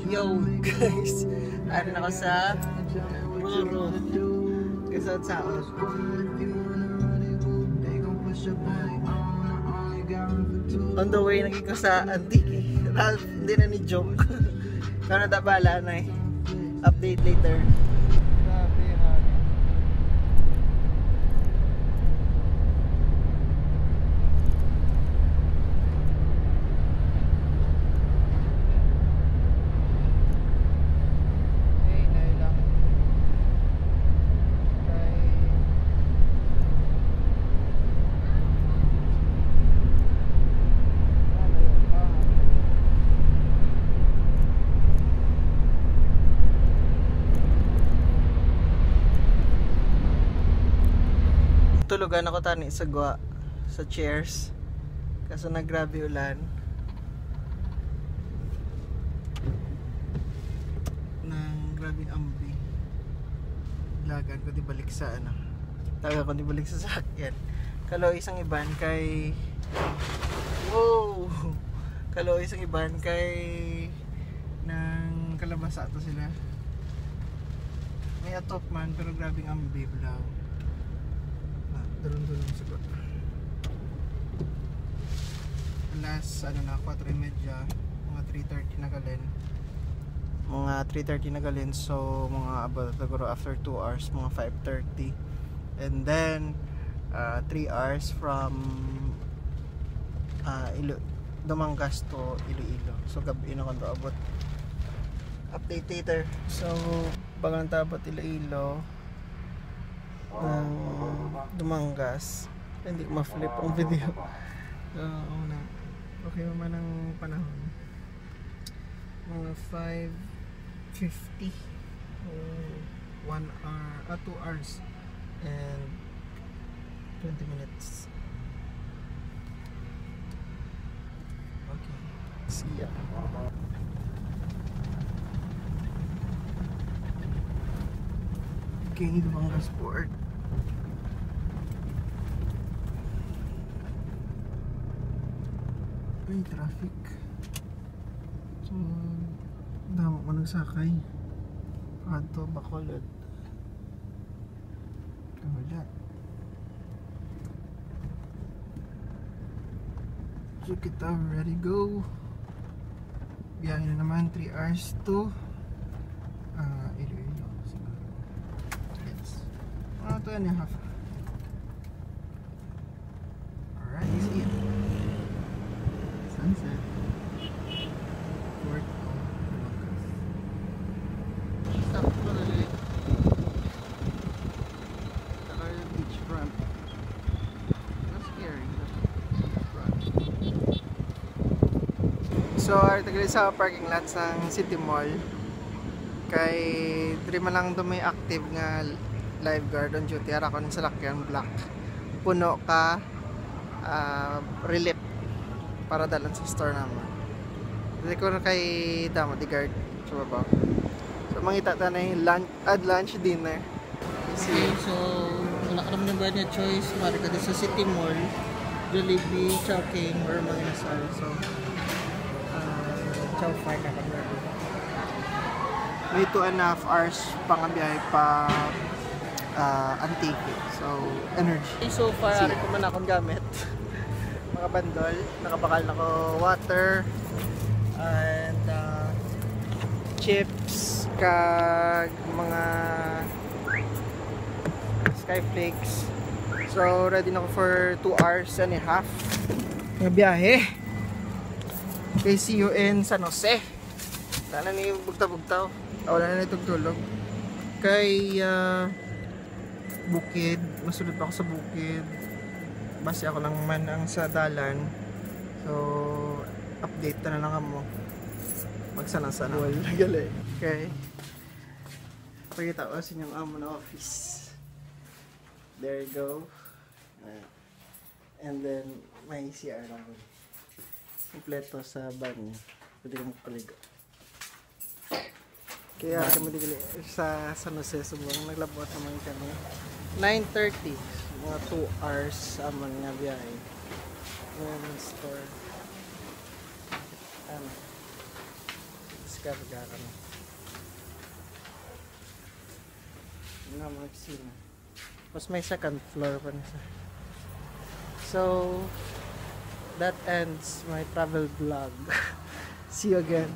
Yo guys, ano na ako sa Roro Quezon South. On the way naging ko sa Antique. Ralph, hindi na ni joke. Kano tabala na eh. Update later. Tulugan ako tani sa gwa sa chairs kaso naggrabe ulan nang grabing ambi lagan ko di balik sa ano taga ko di balik sa sakyan kalo isang iban kay wow kalo isang iban kay nang kalabasa to sila may atop man pero grabing ambi bulaw. Tulong-tulong sagot. Alas, ano na, 4:30, mga 3:30 na galin. Mga 3:30 na galin, so mga about siguro after 2 hours, mga 5:30. And then, 3 hours from Dumangas to Iloilo. So gabi na ko do abot. Update later. So, bagang tabot Iloilo. Dumangas hindi ko ma-flip ang video na okay naman ang panahon mga 5:50 1 hour 2 hours and 20 minutes okay see ya. Okay, Dumangas Port. Ay, traffic. So, damo ko nagsakay. Ato, Bacolod. Kamulat. Check it out, ready, go. Biyahe na naman, 3 hours to Iloilo. Siguro. Yes. 2.5. Alright, see ya. Sunset. Port of Dumangas. Stop ko na ulit. Saka yung beachfront. That's scary. Beachfront. So, tagali sa parking lot ng City Mall. Kay diri man lang do may active nga lifeguard on duty. Ara ko ng salakyan black. Puno ka relief para dalan sa store naman. Dili ko na kay damo di guard sa baba. So mangita ta na yung lunch dinner. Okay, so wala ka naman ba niya choice mara ka sa City Mall, Jollibee, Chowking or mga inasal. So chow fry na kami. May 2.5 hours pang biyahe pa Antique. So energy. So far ari ko man akong gamit. Mga bandol, nakabakal na ko water and chips kag mga skyflakes. So ready na ko for 2.5 hours nga biyahe. Okay, see you in San Jose. Wala na ni bugtaw-bugtaw. Wala na nitong tulog. Kay bukid, masulod pa ako sa bukid. Base ako lang man ang sa dalan. So update na lang mo. Magsana-sana. Wala gali. Okay. Pakita ko sa inyong amo na office. There you go. And then may CR lang. Kompleto sa banyo. Pwede ka magpaligo. Kaya kami digili sa San Jose subong naglabot naman kami 9:30 mga 2 hours amon nga biyahe. Women's store. karga kami. Nga mga kusina. Mas may second floor pa nisa. So, that ends my travel vlog. See you again.